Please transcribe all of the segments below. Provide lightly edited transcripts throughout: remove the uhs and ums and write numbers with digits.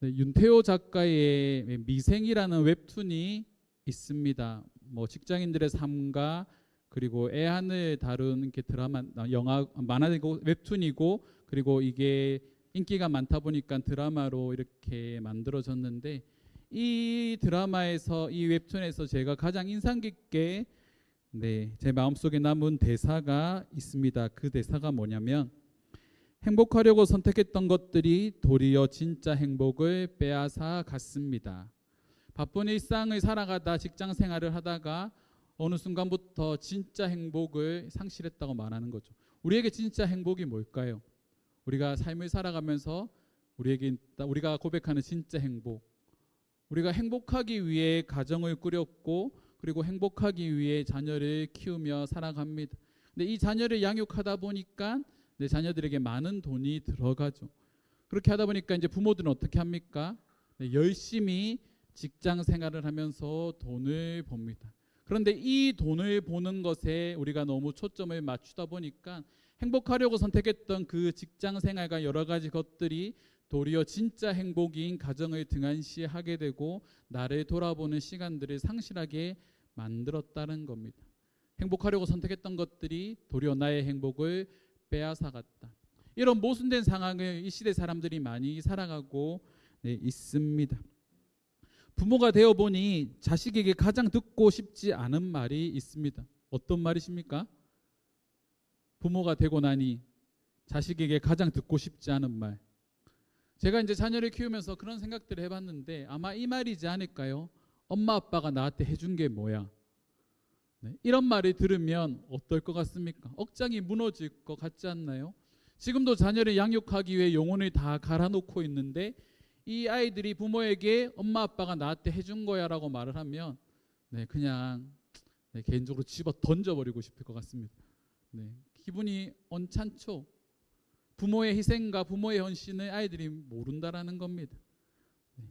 네, 윤태호 작가의 미생이라는 웹툰이 있습니다. 뭐 직장인들의 삶과 그리고 애환을 다룬 게 드라마, 영화, 만화이고 웹툰이고, 그리고 이게 인기가 많다 보니까 드라마로 이렇게 만들어졌는데, 이 드라마에서, 이 웹툰에서 제가 가장 인상 깊게 제 마음속에 남은 대사가 있습니다. 그 대사가 뭐냐면, 행복하려고 선택했던 것들이 도리어 진짜 행복을 빼앗아 갔습니다. 바쁜 일상을 살아가다 직장 생활을 하다가 어느 순간부터 진짜 행복을 상실했다고 말하는 거죠. 우리에게 진짜 행복이 뭘까요? 우리가 삶을 살아가면서 우리가 고백하는 진짜 행복, 우리가 행복하기 위해 가정을 꾸렸고, 그리고 행복하기 위해 자녀를 키우며 살아갑니다. 근데 이 자녀를 양육하다 보니까 내 자녀들에게 많은 돈이 들어가죠. 그렇게 하다 보니까 이제 부모들은 어떻게 합니까? 열심히 직장 생활을 하면서 돈을 법니다. 그런데 이 돈을 버는 것에 우리가 너무 초점을 맞추다 보니까 행복하려고 선택했던 그 직장 생활과 여러 가지 것들이 도리어 진짜 행복인 가정을 등한시하게 되고 나를 돌아보는 시간들을 상실하게 만들었다는 겁니다. 행복하려고 선택했던 것들이 도리어 나의 행복을 빼앗아갔다. 이런 모순된 상황을 이 시대 사람들이 많이 살아가고 있습니다. 부모가 되어 보니 자식에게 가장 듣고 싶지 않은 말이 있습니다. 어떤 말이십니까? 부모가 되고 나니 자식에게 가장 듣고 싶지 않은 말. 제가 이제 자녀를 키우면서 그런 생각들을 해봤는데 아마 이 말이지 않을까요? 엄마 아빠가 나한테 해준 게 뭐야? 이런 말을 들으면 어떨 것 같습니까? 억장이 무너질 것 같지 않나요? 지금도 자녀를 양육하기 위해 영혼을 다 갈아놓고 있는데 이 아이들이 부모에게 엄마 아빠가 나한테 해준 거야 라고 말을 하면 그냥 개인적으로 집어 던져버리고 싶을 것 같습니다. 기분이 언짢죠. 부모의 희생과 부모의 헌신을 아이들이 모른다라는 겁니다.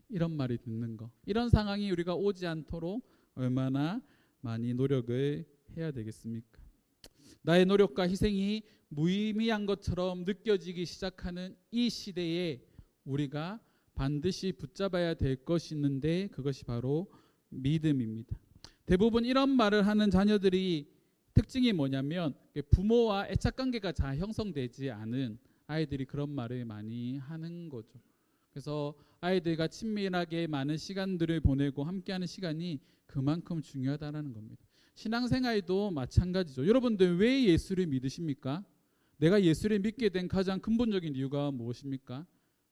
이런 말이 듣는 거, 이런 상황이 우리가 오지 않도록 얼마나 많이 노력을 해야 되겠습니까? 나의 노력과 희생이 무의미한 것처럼 느껴지기 시작하는 이 시대에 우리가 반드시 붙잡아야 될 것이 있는데 그것이 바로 믿음입니다. 대부분 이런 말을 하는 자녀들이 특징이 뭐냐면 부모와 애착관계가 잘 형성되지 않은 아이들이 그런 말을 많이 하는 거죠. 그래서 아이들과 친밀하게 많은 시간들을 보내고 함께하는 시간이 그만큼 중요하다는 겁니다. 신앙생활도 마찬가지죠. 여러분들 왜 예수를 믿으십니까? 내가 예수를 믿게 된 가장 근본적인 이유가 무엇입니까?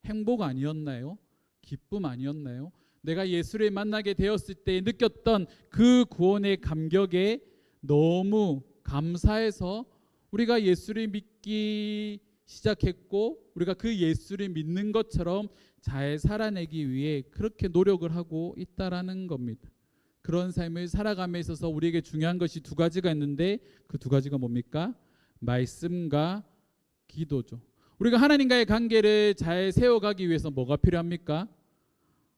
행복 아니었나요? 기쁨 아니었나요? 내가 예수를 만나게 되었을 때 느꼈던 그 구원의 감격에 너무 감사해서 우리가 예수를 믿기 시작했고, 우리가 그 예수를 믿는 것처럼 잘 살아내기 위해 그렇게 노력을 하고 있다라는 겁니다. 그런 삶을 살아감에 있어서 우리에게 중요한 것이 두 가지가 있는데 그 두 가지가 뭡니까? 말씀과 기도죠. 우리가 하나님과의 관계를 잘 세워가기 위해서 뭐가 필요합니까?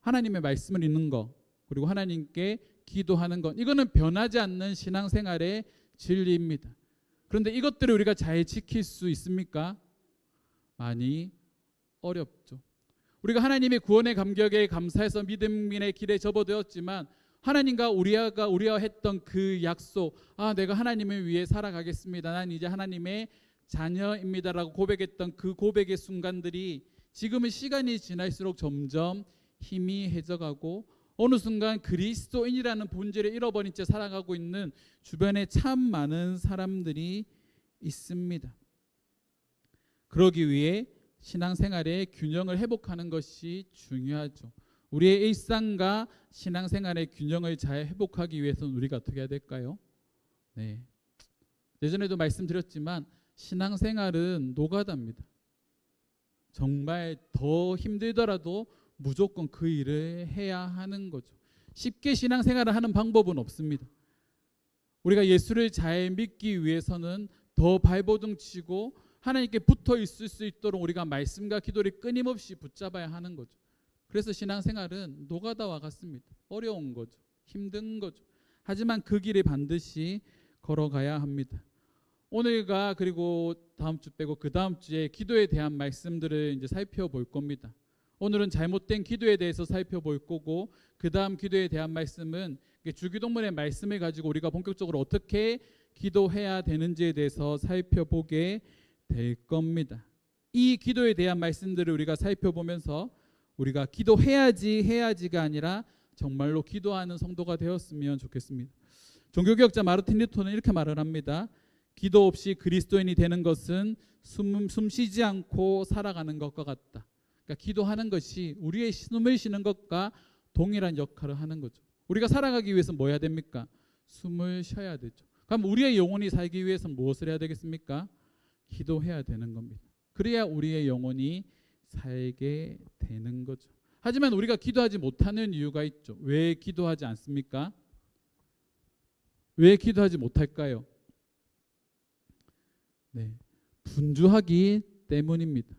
하나님의 말씀을 읽는 것, 그리고 하나님께 기도하는 것. 이거는 변하지 않는 신앙생활의 진리입니다. 그런데 이것들을 우리가 잘 지킬 수 있습니까? 많이 어렵죠. 우리가 하나님의 구원의 감격에 감사해서 믿음의 길에 접어들었지만 하나님과 우리와 했던 그 약속, 내가 하나님을 위해 살아가겠습니다. 난 이제 하나님의 자녀입니다라고 고백했던 그 고백의 순간들이 지금은 시간이 지날수록 점점 희미해져가고 어느 순간 그리스도인이라는 본질을 잃어버린 채 살아가고 있는 주변에 참 많은 사람들이 있습니다. 그러기 위해 신앙생활의 균형을 회복하는 것이 중요하죠. 우리의 일상과 신앙생활의 균형을 잘 회복하기 위해서는 우리가 어떻게 해야 될까요? 예전에도 말씀드렸지만 신앙생활은 노가다입니다. 정말 더 힘들더라도 무조건 그 일을 해야 하는 거죠. 쉽게 신앙생활을 하는 방법은 없습니다. 우리가 예수를 잘 믿기 위해서는 더 발버둥 치고 하나님께 붙어 있을 수 있도록 우리가 말씀과 기도를 끊임없이 붙잡아야 하는 거죠. 그래서 신앙생활은 노가다와 같습니다. 어려운 거죠. 힘든 거죠. 하지만 그 길을 반드시 걸어가야 합니다. 오늘과 그리고 다음 주 빼고 그 다음 주에 기도에 대한 말씀들을 이제 살펴볼 겁니다. 오늘은 잘못된 기도에 대해서 살펴볼 거고, 그 다음 기도에 대한 말씀은 주기도문의 말씀을 가지고 우리가 본격적으로 어떻게 기도해야 되는지에 대해서 살펴보게 될 겁니다. 이 기도에 대한 말씀들을 우리가 살펴보면서 우리가 기도해야지가 아니라 정말로 기도하는 성도가 되었으면 좋겠습니다. 종교개혁자 마르틴 루터는 이렇게 말을 합니다. 기도 없이 그리스도인이 되는 것은 숨 쉬지 않고 살아가는 것과 같다. 그러니까 기도하는 것이 우리의 숨을 쉬는 것과 동일한 역할을 하는 거죠. 우리가 살아가기 위해서 뭐 해야 됩니까? 숨을 쉬어야 되죠. 그럼 우리의 영혼이 살기 위해서 무엇을 해야 되겠습니까? 기도해야 되는 겁니다. 그래야 우리의 영혼이 살게 되는 거죠. 하지만 우리가 기도하지 못하는 이유가 있죠. 왜 기도하지 않습니까? 왜 기도하지 못할까요? 네, 분주하기 때문입니다.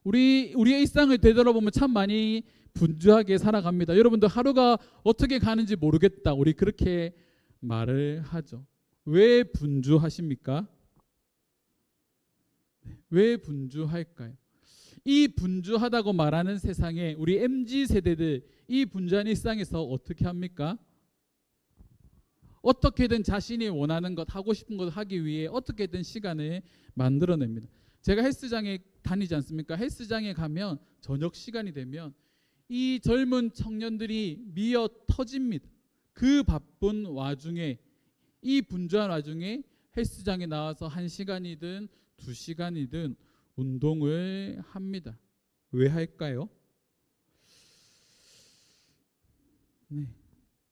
우리의 일상을 되돌아보면 참 많이 분주하게 살아갑니다. 여러분들 하루가 어떻게 가는지 모르겠다, 우리 그렇게 말을 하죠. 왜 분주하십니까? 왜 분주할까요? 이 분주하다고 말하는 세상에 우리 MZ세대들 이 분주한 일상에서 어떻게 합니까? 어떻게든 자신이 원하는 것, 하고 싶은 것 하기 위해 어떻게든 시간을 만들어냅니다. 제가 헬스장에 다니지 않습니까? 헬스장에 가면 저녁 시간이 되면 이 젊은 청년들이 미어 터집니다. 그 바쁜 와중에, 이 분주한 와중에 헬스장에 나와서 1시간이든 2시간이든 운동을 합니다. 왜 할까요? 네,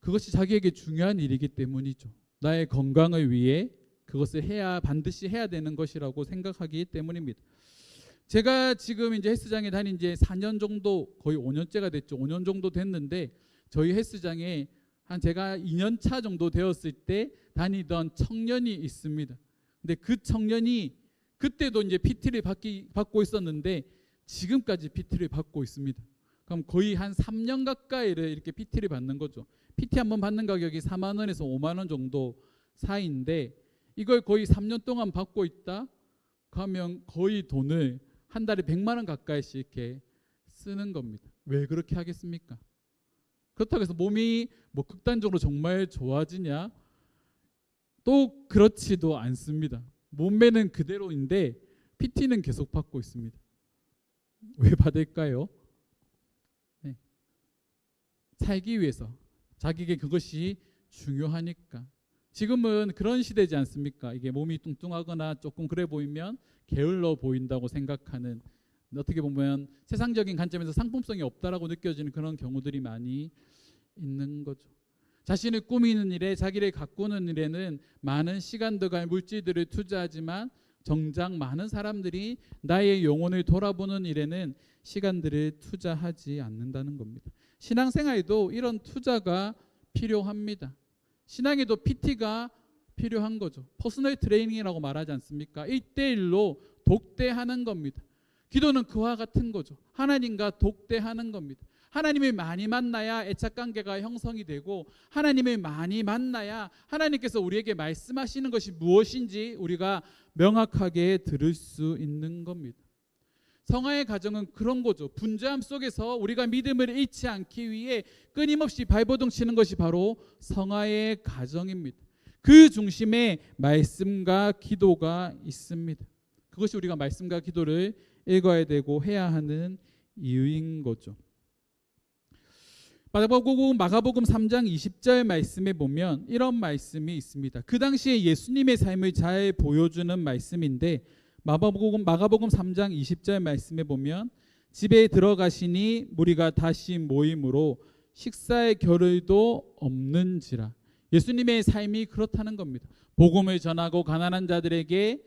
그것이 자기에게 중요한 일이기 때문이죠. 나의 건강을 위해 그것을 반드시 해야 되는 것이라고 생각하기 때문입니다. 제가 지금 이제 헬스장에 다닌 지 4년 정도, 거의 5년째가 됐죠. 5년 정도 됐는데 저희 헬스장에 제가 2년 차 정도 되었을 때 다니던 청년이 있습니다. 근데 그 청년이 그때도 이제 PT를 받고 있었는데 지금까지 PT를 받고 있습니다. 그럼 거의 한 3년 가까이를 이렇게 PT를 받는 거죠. PT 한 번 받는 가격이 4만 원에서 5만 원 정도 사이인데 이걸 거의 3년 동안 받고 있다 하면 거의 돈을 한 달에 100만 원 가까이씩 이렇게 쓰는 겁니다. 왜 그렇게 하겠습니까? 그렇다고 해서 몸이 뭐 극단적으로 정말 좋아지냐? 또 그렇지도 않습니다. 몸매는 그대로인데 PT는 계속 받고 있습니다. 왜 받을까요? 네. 살기 위해서, 자기에게 그것이 중요하니까. 지금은 그런 시대지 않습니까? 이게 몸이 뚱뚱하거나 조금 그래 보이면 게을러 보인다고 생각하는, 어떻게 보면 세상적인 관점에서 상품성이 없다라고 느껴지는 그런 경우들이 많이 있는 거죠. 자신을 꾸미는 일에, 자기를 가꾸는 일에는 많은 시간들과 물질들을 투자하지만 정작 많은 사람들이 나의 영혼을 돌아보는 일에는 시간들을 투자하지 않는다는 겁니다. 신앙생활에도 이런 투자가 필요합니다. 신앙에도 PT가 필요한 거죠. 퍼스널 트레이닝이라고 말하지 않습니까? 1대1로 독대하는 겁니다. 기도는 그와 같은 거죠. 하나님과 독대하는 겁니다. 하나님을 많이 만나야 애착관계가 형성이 되고, 하나님을 많이 만나야 하나님께서 우리에게 말씀하시는 것이 무엇인지 우리가 명확하게 들을 수 있는 겁니다. 성화의 가정은 그런 거죠. 분주함 속에서 우리가 믿음을 잃지 않기 위해 끊임없이 발버둥 치는 것이 바로 성화의 가정입니다. 그 중심에 말씀과 기도가 있습니다. 그것이 우리가 말씀과 기도를 읽어야 되고 해야 하는 이유인 거죠. 마가복음 3장 20절 말씀에 보면 이런 말씀이 있습니다. 그 당시에 예수님의 삶을 잘 보여주는 말씀인데, 마가복음 3장 20절 말씀에 보면 집에 들어가시니 무리가 다시 모임으로 식사의 겨를도 없는지라. 예수님의 삶이 그렇다는 겁니다. 복음을 전하고 가난한 자들에게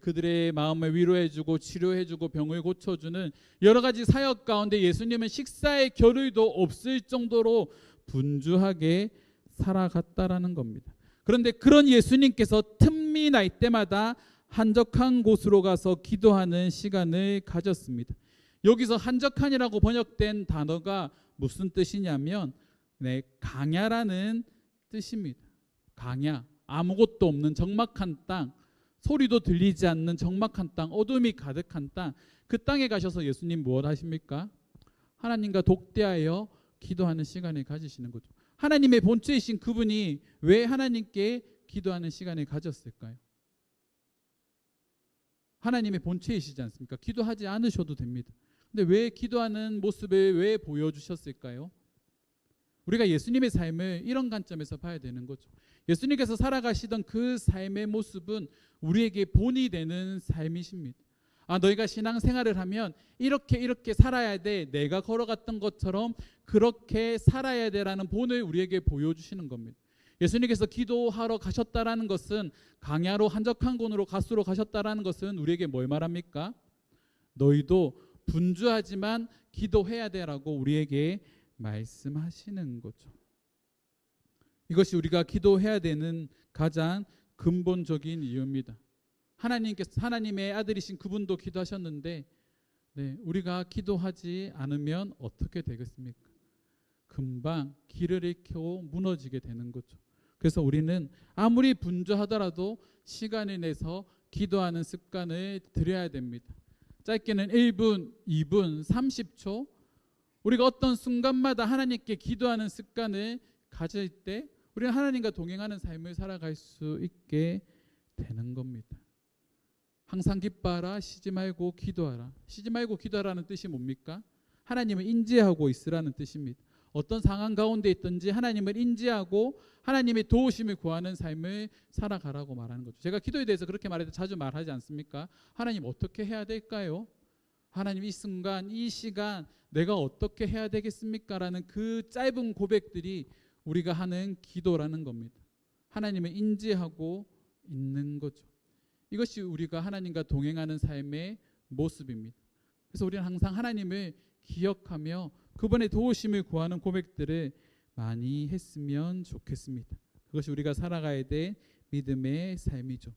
그들의 마음을 위로해주고 치료해주고 병을 고쳐주는 여러 가지 사역 가운데 예수님은 식사의 겨를도 없을 정도로 분주하게 살아갔다라는 겁니다. 그런데 그런 예수님께서 틈이 날 때마다 한적한 곳으로 가서 기도하는 시간을 가졌습니다. 여기서 한적한이라고 번역된 단어가 무슨 뜻이냐면 강야라는 뜻입니다. 강야, 아무것도 없는 적막한 땅, 소리도 들리지 않는 적막한 땅, 어둠이 가득한 땅, 그 땅에 가셔서 예수님 무엇 하십니까? 하나님과 독대하여 기도하는 시간을 가지시는 거죠. 하나님의 본체이신 그분이 왜 하나님께 기도하는 시간을 가졌을까요? 하나님의 본체이시지 않습니까? 기도하지 않으셔도 됩니다. 근데 왜 기도하는 모습을 왜 보여주셨을까요? 우리가 예수님의 삶을 이런 관점에서 봐야 되는 거죠. 예수님께서 살아가시던 그 삶의 모습은 우리에게 본이 되는 삶이십니다. 너희가 신앙생활을 하면 이렇게 살아야 돼. 내가 걸어갔던 것처럼 그렇게 살아야 돼라는 본을 우리에게 보여주시는 겁니다. 예수님께서 기도하러 가셨다라는 것은, 강야로 한적한 곳으로 갓수로 가셨다라는 것은 우리에게 뭘 말합니까? 너희도 분주하지만 기도해야 돼라고 우리에게 말씀하시는 거죠. 이것이 우리가 기도해야 되는 가장 근본적인 이유입니다. 하나님의 아들이신 그분도 기도하셨는데, 우리가 기도하지 않으면 어떻게 되겠습니까? 금방 길을 잃고 무너지게 되는 거죠. 그래서 우리는 아무리 분주하더라도 시간을 내서 기도하는 습관을 들여야 됩니다. 짧게는 1분, 2분, 30초 우리가 어떤 순간마다 하나님께 기도하는 습관을 가질 때 우리는 하나님과 동행하는 삶을 살아갈 수 있게 되는 겁니다. 항상 기뻐하라, 쉬지 말고 기도하라. 쉬지 말고 기도하라는 뜻이 뭡니까? 하나님을 인지하고 있으라는 뜻입니다. 어떤 상황 가운데 있든지 하나님을 인지하고 하나님의 도우심을 구하는 삶을 살아가라고 말하는 거죠. 제가 기도에 대해서 그렇게 말할 때 자주 말하지 않습니까? 하나님 어떻게 해야 될까요? 하나님 이 순간, 이 시간 내가 어떻게 해야 되겠습니까? 라는 그 짧은 고백들이 우리가 하는 기도라는 겁니다. 하나님을 인지하고 있는 거죠. 이것이 우리가 하나님과 동행하는 삶의 모습입니다. 그래서 우리는 항상 하나님을 기억하며 그분의 도우심을 구하는 고백들을 많이 했으면 좋겠습니다. 그것이 우리가 살아가야 될 믿음의 삶이죠.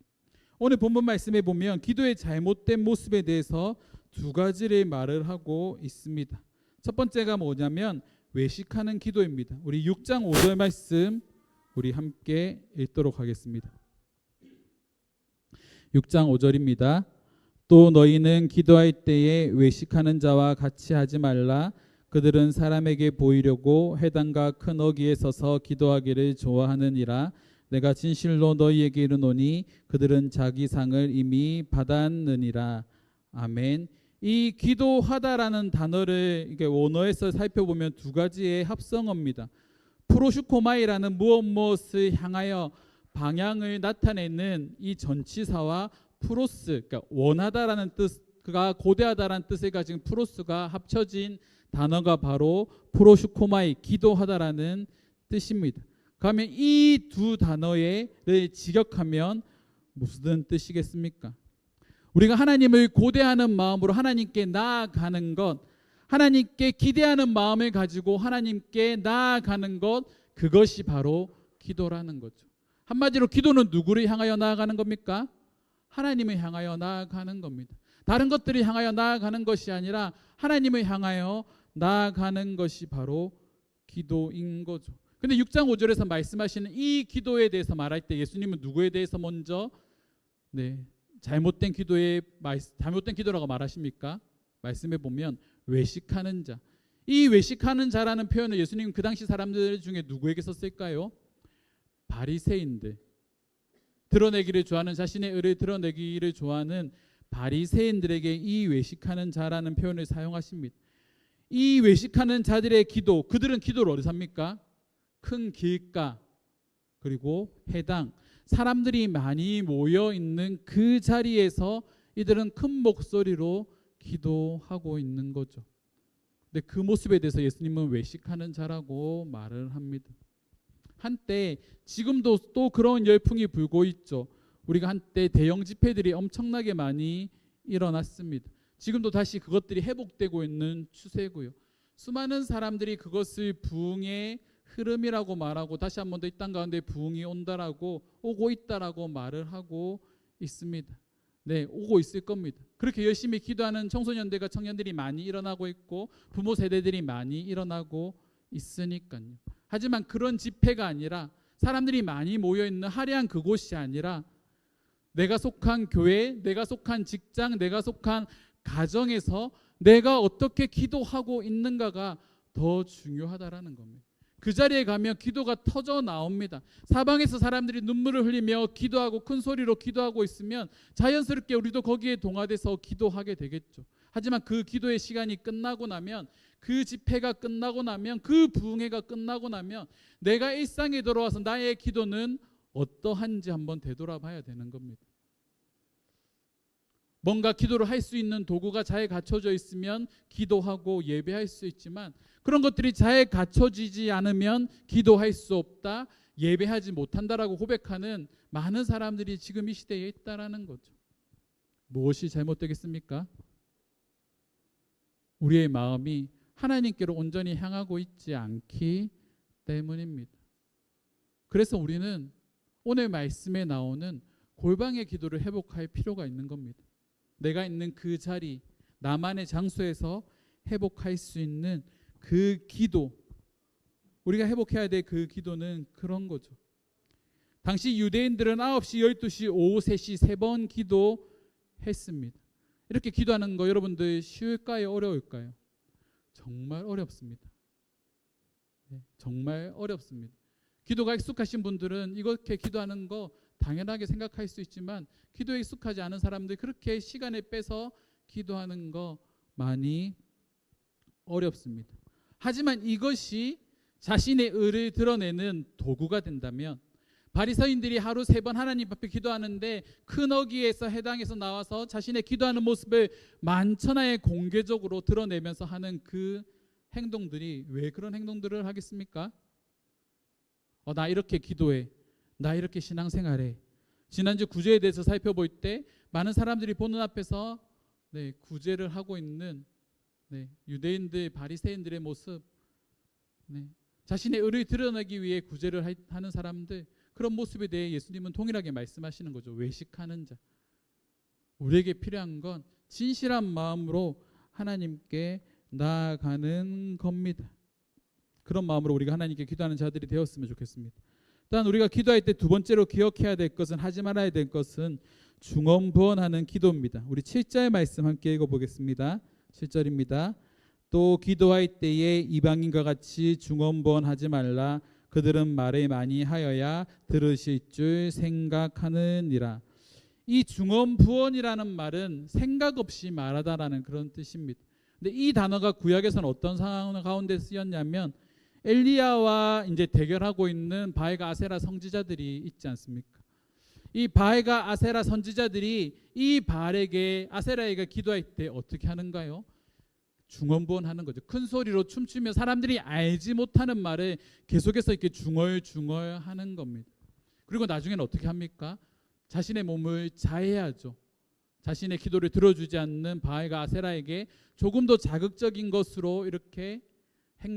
오늘 본문 말씀에 보면 기도의 잘못된 모습에 대해서 두 가지를 말을 하고 있습니다. 첫 번째가 뭐냐면 외식하는 기도입니다. 우리 6장 5절 말씀 우리 함께 읽도록 하겠습니다. 6장 5절입니다. 또 너희는 기도할 때에 외식하는 자와 같이 하지 말라. 그들은 사람에게 보이려고 회당과 큰 어귀에 서서 기도하기를 좋아하느니라. 내가 진실로 너희에게 이르노니 그들은 자기 상을 이미 받았느니라. 아멘. 이 기도하다라는 단어를 이게 원어에서 살펴보면 두 가지의 합성어입니다. 프로슈코마이라는 무엇을 향하여 방향을 나타내는 이 전치사와 프로스, 그러니까 원하다라는 뜻과 고대하다라는 뜻을 가진 프로스가 합쳐진 단어가 바로 프로슈코마이, 기도하다라는 뜻입니다. 그러면 이 두 단어를 직역하면 무슨 뜻이겠습니까? 우리가 하나님을 고대하는 마음으로 하나님께 나아가는 것, 하나님께 기대하는 마음을 가지고 하나님께 나아가는 것, 그것이 바로 기도라는 거죠. 한마디로 기도는 누구를 향하여 나아가는 겁니까? 하나님을 향하여 나아가는 겁니다. 다른 것들을 향하여 나아가는 것이 아니라 하나님을 향하여 나아가는 것이 바로 기도인 거죠. 근데 6장 5절에서 말씀하시는 이 기도에 대해서 말할 때 예수님은 누구에 대해서 먼저 잘못된 기도라고 말하십니까? 말씀해 보면 외식하는 자. 이 외식하는 자라는 표현을 예수님은 그 당시 사람들 중에 누구에게 썼을까요? 바리새인들, 드러내기를 좋아하는, 자신의 의를 드러내기를 좋아하는 바리새인들에게 이 외식하는 자라는 표현을 사용하십니다. 이 외식하는 자들의 기도, 그들은 기도를 어디서 합니까? 큰 길가, 그리고 회당, 사람들이 많이 모여 있는 그 자리에서 이들은 큰 목소리로 기도하고 있는 거죠. 근데 그 모습에 대해서 예수님은 외식하는 자라고 말을 합니다. 한때, 지금도 또 그런 열풍이 불고 있죠. 우리가 한때 대형 집회들이 엄청나게 많이 일어났습니다. 지금도 다시 그것들이 회복되고 있는 추세고요. 수많은 사람들이 그것을 부흥의 흐름이라고 말하고 다시 한 번 더 이 땅 가운데 부흥이 온다라고, 오고 있다라고 말을 하고 있습니다. 오고 있을 겁니다. 그렇게 열심히 기도하는 청소년들과 청년들이 많이 일어나고 있고 부모 세대들이 많이 일어나고 있으니까요. 하지만 그런 집회가 아니라, 사람들이 많이 모여있는 화려한 그곳이 아니라 내가 속한 교회, 내가 속한 직장, 내가 속한 가정에서 내가 어떻게 기도하고 있는가가 더 중요하다라는 겁니다. 그 자리에 가면 기도가 터져 나옵니다. 사방에서 사람들이 눈물을 흘리며 기도하고 큰 소리로 기도하고 있으면 자연스럽게 우리도 거기에 동화돼서 기도하게 되겠죠. 하지만 그 기도의 시간이 끝나고 나면, 그 집회가 끝나고 나면, 그 부흥회가 끝나고 나면 내가 일상에 돌아와서 나의 기도는 어떠한지 한번 되돌아봐야 되는 겁니다. 뭔가 기도를 할 수 있는 도구가 잘 갖춰져 있으면 기도하고 예배할 수 있지만, 그런 것들이 잘 갖춰지지 않으면 기도할 수 없다, 예배하지 못한다라고 고백하는 많은 사람들이 지금 이 시대에 있다라는 거죠. 무엇이 잘못되겠습니까? 우리의 마음이 하나님께로 온전히 향하고 있지 않기 때문입니다. 그래서 우리는 오늘 말씀에 나오는 골방의 기도를 회복할 필요가 있는 겁니다. 내가 있는 그 자리, 나만의 장소에서 회복할 수 있는 그 기도, 우리가 회복해야 될 그 기도는 그런 거죠. 당시 유대인들은 9시, 12시, 오후 3시 3번 기도했습니다. 이렇게 기도하는 거 여러분들 쉬울까요? 어려울까요? 정말 어렵습니다. 정말 어렵습니다. 기도가 익숙하신 분들은 이렇게 기도하는 거 당연하게 생각할 수 있지만, 기도에 익숙하지 않은 사람들 그렇게 시간을 빼서 기도하는 거 많이 어렵습니다. 하지만 이것이 자신의 의를 드러내는 도구가 된다면, 바리새인들이 하루 3번 하나님 앞에 기도하는데 큰 어기에서 해당해서 나와서 자신의 기도하는 모습을 만천하에 공개적으로 드러내면서 하는 그 행동들이 왜 그런 행동들을 하겠습니까? 나 이렇게 기도해, 나 이렇게 신앙생활해. 지난주 구제에 대해서 살펴볼 때 많은 사람들이 보는 앞에서 구제를 하고 있는 유대인들, 바리새인들의 모습, 자신의 의를 드러내기 위해 구제를 하는 사람들, 그런 모습에 대해 예수님은 동일하게 말씀하시는 거죠. 외식하는 자. 우리에게 필요한 건 진실한 마음으로 하나님께 나아가는 겁니다. 그런 마음으로 우리가 하나님께 기도하는 자들이 되었으면 좋겠습니다. 일단 우리가 기도할 때 두 번째로 기억해야 될 것은, 하지 말아야 될 것은 중언부언하는 기도입니다. 우리 7절 말씀 함께 읽어보겠습니다. 7절입니다. 또 기도할 때에 이방인과 같이 중언부언하지 말라. 그들은 말을 많이 하여야 들으실 줄 생각하느니라. 이 중언부언이라는 말은 생각 없이 말하다라는 그런 뜻입니다. 근데 이 단어가 구약에서는 어떤 상황 가운데 쓰였냐면, 엘리야와 이제 대결하고 있는 바알과 아세라 선지자들이 있지 않습니까? 이 바알과 아세라 선지자들이 이 바알에게, 아세라에게 기도할 때 어떻게 하는가요? 중언부언하는 거죠. 큰 소리로 춤추며 사람들이 알지 못하는 말을 계속해서 이렇게 중얼중얼하는 겁니다. 그리고 나중에는 어떻게 합니까? 자신의 몸을 자해하죠. 자신의 기도를 들어주지 않는 바알과 아세라에게 조금 더 자극적인 것으로 이렇게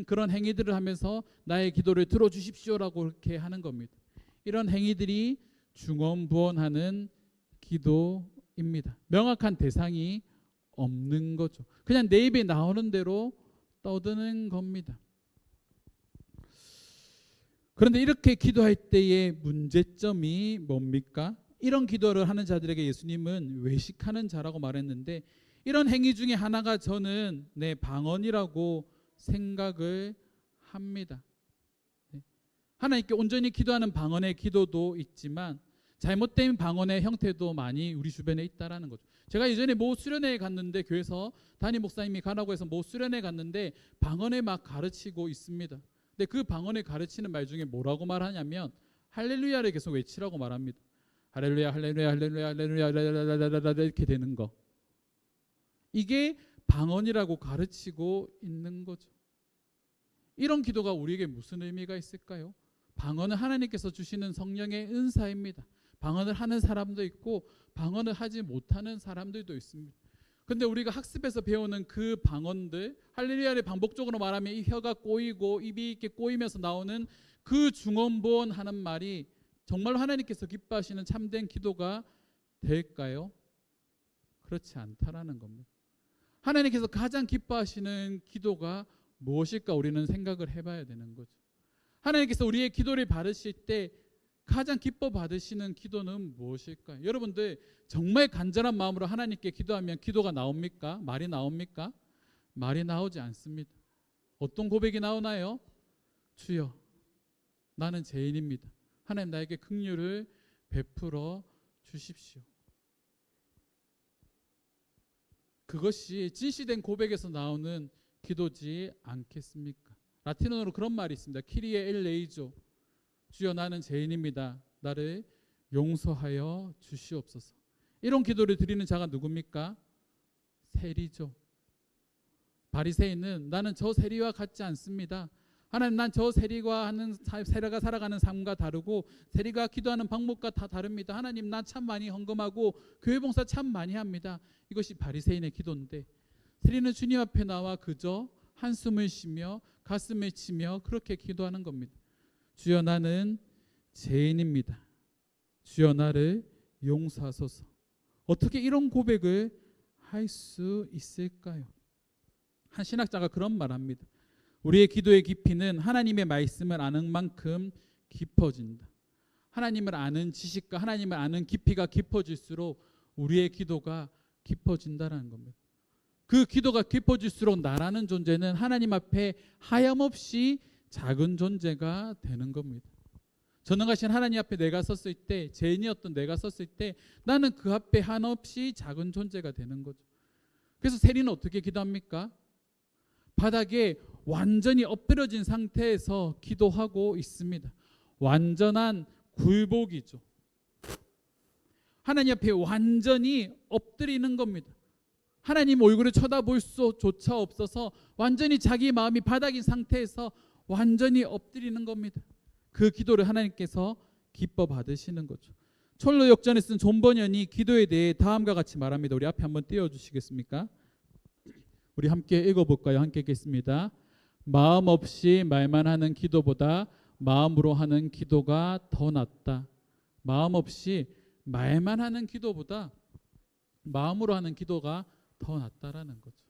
그런 행위들을 하면서 나의 기도를 들어주십시오라고 이렇게 하는 겁니다. 이런 행위들이 중언부언하는 기도입니다. 명확한 대상이 없는 거죠. 그냥 내 입에 나오는 대로 떠드는 겁니다. 그런데 이렇게 기도할 때의 문제점이 뭡니까? 이런 기도를 하는 자들에게 예수님은 외식하는 자라고 말했는데, 이런 행위 중에 하나가 저는 방언이라고 생각을 합니다. 하나님께 온전히 기도하는 방언의 기도도 있지만 잘못된 방언의 형태도 많이 우리 주변에 있다라는 거죠. 제가 예전에 모 수련회에 갔는데, 교회에서 담임 목사님이 가라고 해서 모 수련회에 갔는데 방언을 막 가르치고 있습니다. 근데 그 방언을 가르치는 말 중에 뭐라고 말하냐면 할렐루야를 계속 외치라고 말합니다. 할렐루야, 할렐루야, 할렐루야, 할렐루야, 할렐루야 이렇게 되는 거. 이게 방언이라고 가르치고 있는 거죠. 이런 기도가 우리에게 무슨 의미가 있을까요? 방언은 하나님께서 주시는 성령의 은사입니다. 방언을 하는 사람도 있고 방언을 하지 못하는 사람들도 있습니다. 근데 우리가 학습에서 배우는 그 방언들, 할렐루야를 반복적으로 말하면 이 혀가 꼬이고 입이 이렇게 꼬이면서 나오는 그 중언부언하는 말이 정말로 하나님께서 기뻐하시는 참된 기도가 될까요? 그렇지 않다라는 겁니다. 하나님께서 가장 기뻐하시는 기도가 무엇일까 우리는 생각을 해봐야 되는 거죠. 하나님께서 우리의 기도를 받으실 때 가장 기뻐 받으시는 기도는 무엇일까요? 여러분들 정말 간절한 마음으로 하나님께 기도하면 기도가 나옵니까? 말이 나옵니까? 말이 나오지 않습니다. 어떤 고백이 나오나요? 주여, 나는 죄인입니다. 하나님 나에게 긍휼을 베풀어 주십시오. 그것이 진실된 고백에서 나오는 기도지 않겠습니까? 라틴어로 그런 말이 있습니다. 키리에 엘레이조, 주여 나는 죄인입니다. 나를 용서하여 주시옵소서. 이런 기도를 드리는 자가 누굽니까? 세리죠. 바리새인은 나는 저 세리와 같지 않습니다. 하나님, 난 저 세리가 살아가는 삶과 다르고 세리가 기도하는 방법과 다 다릅니다. 하나님, 난 참 많이 헌금하고 교회 봉사 참 많이 합니다. 이것이 바리새인의 기도인데, 세리는 주님 앞에 나와 그저 한숨을 쉬며 가슴을 치며 그렇게 기도하는 겁니다. 주여 나는 죄인입니다. 주여 나를 용서하소서. 어떻게 이런 고백을 할 수 있을까요? 한 신학자가 그런 말합니다. 우리의 기도의 깊이는 하나님의 말씀을 아는 만큼 깊어진다. 하나님을 아는 지식과 하나님을 아는 깊이가 깊어질수록 우리의 기도가 깊어진다는 겁니다. 그 기도가 깊어질수록 나라는 존재는 하나님 앞에 하염없이 작은 존재가 되는 겁니다. 전능하신 하나님 앞에 내가 섰을 때, 죄인이었던 내가 섰을 때 나는 그 앞에 한없이 작은 존재가 되는 거죠. 그래서 세리는 어떻게 기도합니까? 바닥에 완전히 엎드려진 상태에서 기도하고 있습니다. 완전한 굴복이죠. 하나님 앞에 완전히 엎드리는 겁니다. 하나님 얼굴을 쳐다볼 수조차 없어서 완전히 자기 마음이 바닥인 상태에서 완전히 엎드리는 겁니다. 그 기도를 하나님께서 기뻐 받으시는 거죠. 철로 역전에 쓴 존 버년이 기도에 대해 다음과 같이 말합니다. 우리 앞에 한번 띄워주시겠습니까? 우리 함께 읽어볼까요? 함께 읽겠습니다. 마음 없이 말만 하는 기도보다 마음으로 하는 기도가 더 낫다. 마음 없이 말만 하는 기도보다 마음으로 하는 기도가 더 낫다라는 거죠.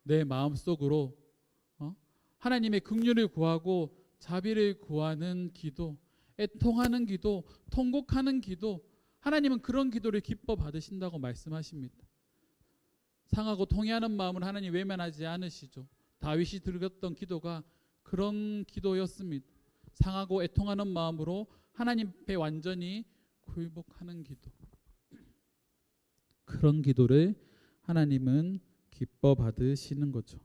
내 마음속으로 하나님의 긍휼을 구하고 자비를 구하는 기도, 애통하는 기도, 통곡하는 기도, 하나님은 그런 기도를 기뻐 받으신다고 말씀하십니다. 상하고 통회하는 마음을 하나님 외면하지 않으시죠. 다윗이 드렸던 기도가 그런 기도였습니다. 상하고 애통하는 마음으로 하나님 앞에 완전히 굴복하는 기도. 그런 기도를 하나님은 기뻐 받으시는 거죠.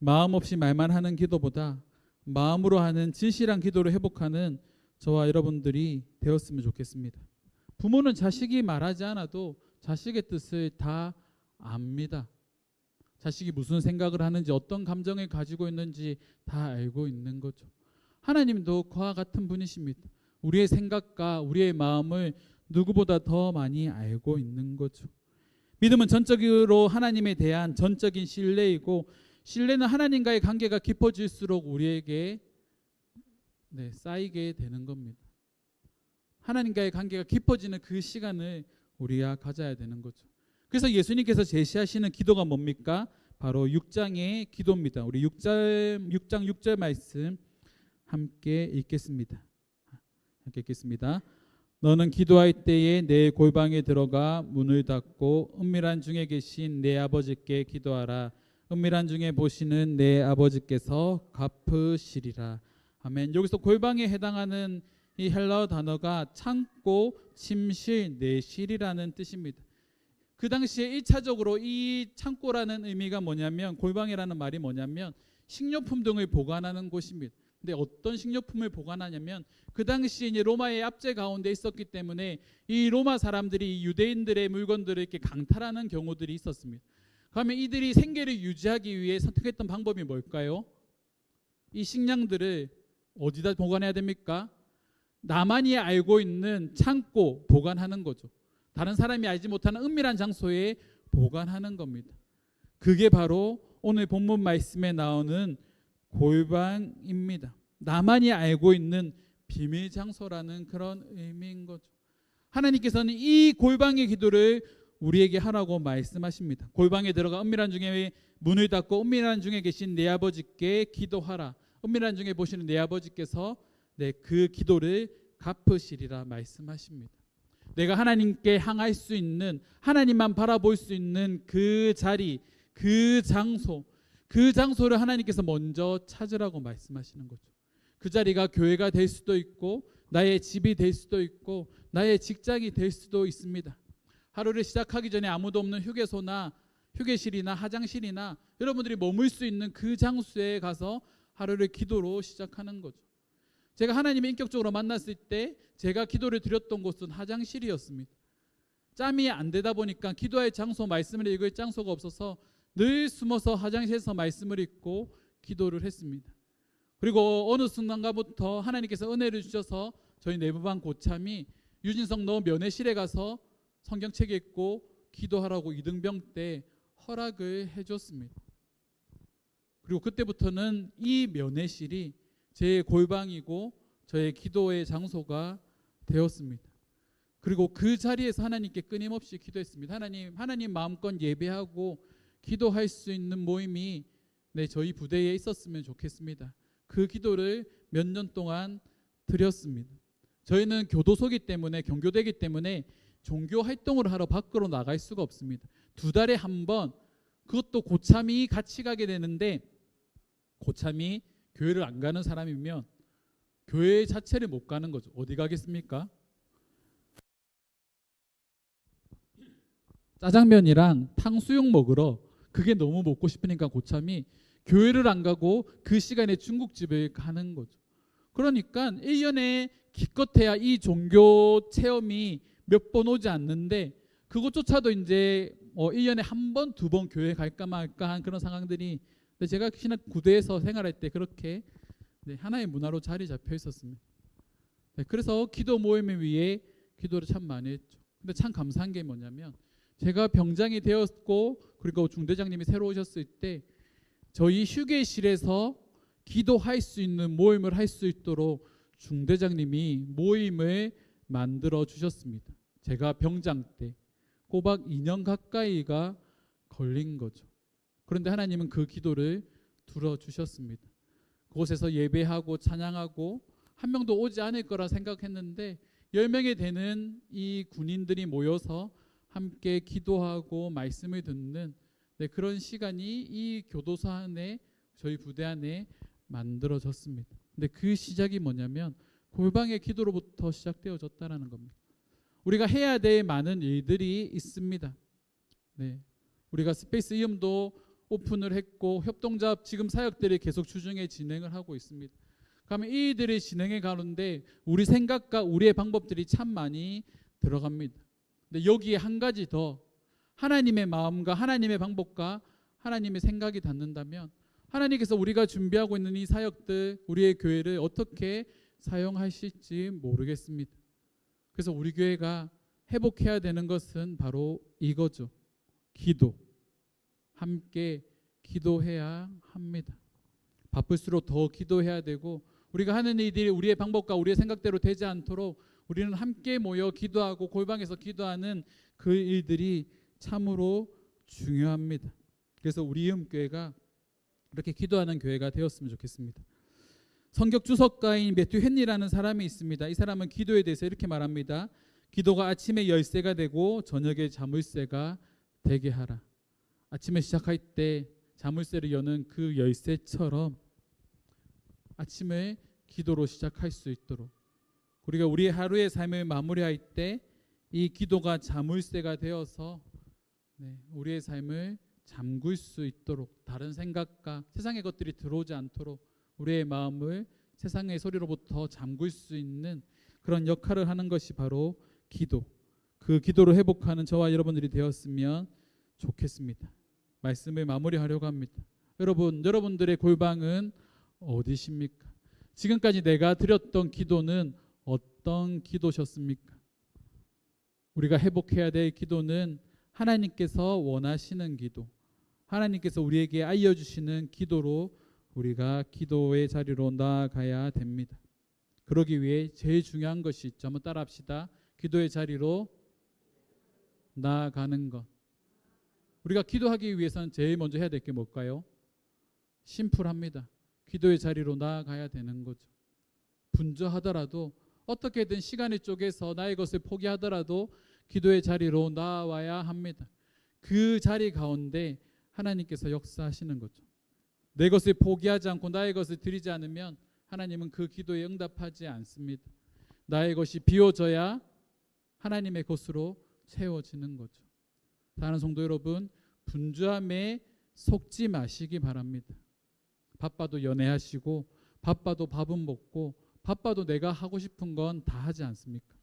마음 없이 말만 하는 기도보다 마음으로 하는 진실한 기도를 회복하는 저와 여러분들이 되었으면 좋겠습니다. 부모는 자식이 말하지 않아도 자식의 뜻을 다 압니다. 자식이 무슨 생각을 하는지, 어떤 감정을 가지고 있는지 다 알고 있는 거죠. 하나님도 그와 같은 분이십니다. 우리의 생각과 우리의 마음을 누구보다 더 많이 알고 있는 거죠. 믿음은 전적으로 하나님에 대한 전적인 신뢰이고, 신뢰는 하나님과의 관계가 깊어질수록 우리에게 쌓이게 되는 겁니다. 하나님과의 관계가 깊어지는 그 시간을 우리가 가져야 되는 거죠. 그래서 예수님께서 제시하시는 기도가 뭡니까? 바로 6장의 기도입니다. 우리 6장 6절 말씀 함께 읽겠습니다. 너는 기도할 때에 내 골방에 들어가 문을 닫고 은밀한 중에 계신 내 아버지께 기도하라. 은밀한 중에 보시는 내 아버지께서 갚으시리라. 아멘. 여기서 골방에 해당하는 이 헬라어 단어가 창고, 침실, 내실이라는 뜻입니다. 그 당시에 1차적으로 이 창고라는 의미가 뭐냐면, 골방이라는 말이 뭐냐면 식료품 등을 보관하는 곳입니다. 근데 어떤 식료품을 보관하냐면, 그 당시에 이제 로마의 압제 가운데 있었기 때문에 이 로마 사람들이 유대인들의 물건들을 이렇게 강탈하는 경우들이 있었습니다. 그러면 이들이 생계를 유지하기 위해 선택했던 방법이 뭘까요? 이 식량들을 어디다 보관해야 됩니까? 나만이 알고 있는 창고, 보관하는 거죠. 다른 사람이 알지 못하는 은밀한 장소에 보관하는 겁니다. 그게 바로 오늘 본문 말씀에 나오는 골방입니다. 나만이 알고 있는 비밀 장소라는 그런 의미인 거죠. 하나님께서는 이 골방의 기도를 우리에게 하라고 말씀하십니다. 골방에 들어가 은밀한 중에 문을 닫고 은밀한 중에 계신 내 아버지께 기도하라. 은밀한 중에 보시는 내 아버지께서 그 기도를 갚으시리라 말씀하십니다. 내가 하나님께 향할 수 있는, 하나님만 바라볼 수 있는 그 자리, 그 장소를 하나님께서 먼저 찾으라고 말씀하시는 거죠. 그 자리가 교회가 될 수도 있고 나의 집이 될 수도 있고 나의 직장이 될 수도 있습니다. 하루를 시작하기 전에 아무도 없는 휴게소나 휴게실이나 화장실이나 여러분들이 머물 수 있는 그 장소에 가서 하루를 기도로 시작하는 거죠. 제가 하나님을 인격적으로 만났을 때 제가 기도를 드렸던 곳은 화장실이었습니다. 짬이 안 되다 보니까 기도할 장소, 말씀을 읽을 장소가 없어서 늘 숨어서 화장실에서 말씀을 읽고 기도를 했습니다. 그리고 어느 순간부터 하나님께서 은혜를 주셔서 저희 내부반 고참이 유진성 너 면회실에 가서 성경책 읽고 기도하라고 이등병 때 허락을 해줬습니다. 그리고 그때부터는 이 면회실이 제 골방이고 저의 기도의 장소가 되었습니다. 그리고 그 자리에서 하나님께 끊임없이 기도했습니다. 하나님 마음껏 예배하고 기도할 수 있는 모임이 저희 부대에 있었으면 좋겠습니다. 그 기도를 몇 년 동안 드렸습니다. 저희는 교도소기 때문에 경교대기 때문에 종교 활동을 하러 밖으로 나갈 수가 없습니다. 2달에 한 번, 그것도 고참이 같이 가게 되는데 고참이 교회를 안 가는 사람이면 교회 자체를 못 가는 거죠. 어디 가겠습니까? 짜장면이랑 탕수육 먹으러 그게 너무 먹고 싶으니까 고참이 교회를 안 가고 그 시간에 중국집을 가는 거죠. 그러니까 1년에 기껏해야 이 종교 체험이 몇 번 오지 않는데 그것조차도 이제 1년에 한 번, 2번 교회 갈까 말까 한 그런 상황들이 제가 신학 구대에서 생활할 때 그렇게 하나의 문화로 자리 잡혀 있었습니다. 그래서 기도 모임을 위해 기도를 참 많이 했죠. 근데 참 감사한 게 뭐냐면 제가 병장이 되었고 그리고 중대장님이 새로 오셨을 때 저희 휴게실에서 기도할 수 있는 모임을 할 수 있도록 중대장님이 모임을 만들어 주셨습니다. 제가 병장 때 꼬박 2년 가까이가 걸린 거죠. 그런데 하나님은 그 기도를 들어주셨습니다. 그곳에서 예배하고 찬양하고 한 명도 오지 않을 거라 생각했는데 10명이 되는 이 군인들이 모여서 함께 기도하고 말씀을 듣는 그런 시간이 이 교도소 안에 저희 부대 안에 만들어졌습니다. 근데 그 시작이 뭐냐면 골방의 기도로부터 시작되어졌다는 겁니다. 우리가 해야 될 많은 일들이 있습니다. 우리가 스페이스 이음도 오픈을 했고 협동자 지금 사역들이 계속 주중에 진행을 하고 있습니다. 그러면 이들의 진행에 가는데 우리 생각과 우리의 방법들이 참 많이 들어갑니다. 근데 여기에 한 가지 더 하나님의 마음과 하나님의 방법과 하나님의 생각이 닿는다면 하나님께서 우리가 준비하고 있는 이 사역들 우리의 교회를 어떻게 사용하실지 모르겠습니다. 그래서 우리 교회가 회복해야 되는 것은 바로 이거죠. 기도. 함께 기도해야 합니다. 바쁠수록 더 기도해야 되고 우리가 하는 일들이 우리의 방법과 우리의 생각대로 되지 않도록 우리는 함께 모여 기도하고 골방에서 기도하는 그 일들이 참으로 중요합니다. 그래서 우리 이음교회가 이렇게 기도하는 교회가 되었으면 좋겠습니다. 성격 주석가인 매튜 헨리라는 사람이 있습니다. 이 사람은 기도에 대해서 이렇게 말합니다. 기도가 아침에 열쇠가 되고 저녁에 자물쇠가 되게 하라. 아침에 시작할 때 자물쇠를 여는 그 열쇠처럼 아침에 기도로 시작할 수 있도록 우리가 우리의 하루의 삶을 마무리할 때 이 기도가 자물쇠가 되어서 우리의 삶을 잠글 수 있도록 다른 생각과 세상의 것들이 들어오지 않도록 우리의 마음을 세상의 소리로부터 잠글 수 있는 그런 역할을 하는 것이 바로 기도. 그 기도를 회복하는 저와 여러분들이 되었으면 좋겠습니다. 말씀을 마무리하려고 합니다. 여러분들의 골방은 어디십니까? 지금까지 내가 드렸던 기도는 어떤 기도셨습니까? 우리가 회복해야 될 기도는 하나님께서 원하시는 기도, 하나님께서 우리에게 알려주시는 기도로 우리가 기도의 자리로 나아가야 됩니다. 그러기 위해 제일 중요한 것이 있죠. 한번 따라합시다. 기도의 자리로 나아가는 것. 우리가 기도하기 위해서는 제일 먼저 해야 될 게 뭘까요? 심플합니다. 기도의 자리로 나아가야 되는 거죠. 분주하더라도 어떻게든 시간을 쪼개서 나의 것을 포기하더라도 기도의 자리로 나아와야 합니다. 그 자리 가운데 하나님께서 역사하시는 거죠. 내 것을 포기하지 않고 나의 것을 드리지 않으면 하나님은 그 기도에 응답하지 않습니다. 나의 것이 비워져야 하나님의 것으로 채워지는 거죠. 사랑하는 성도 여러분, 분주함에 속지 마시기 바랍니다. 바빠도 연애하시고 바빠도 밥은 먹고 바빠도 내가 하고 싶은 건 다 하지 않습니까?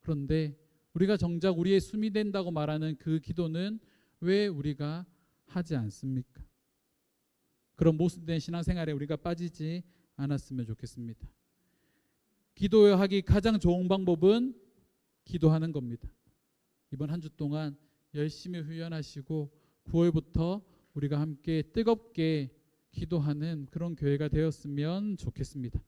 그런데 우리가 정작 우리의 숨이 된다고 말하는 그 기도는 왜 우리가 하지 않습니까? 그런 모순된 신앙생활에 우리가 빠지지 않았으면 좋겠습니다. 기도하기 가장 좋은 방법은 기도하는 겁니다. 이번 한 주 동안 열심히 훈련하시고 9월부터 우리가 함께 뜨겁게 기도하는 그런 교회가 되었으면 좋겠습니다.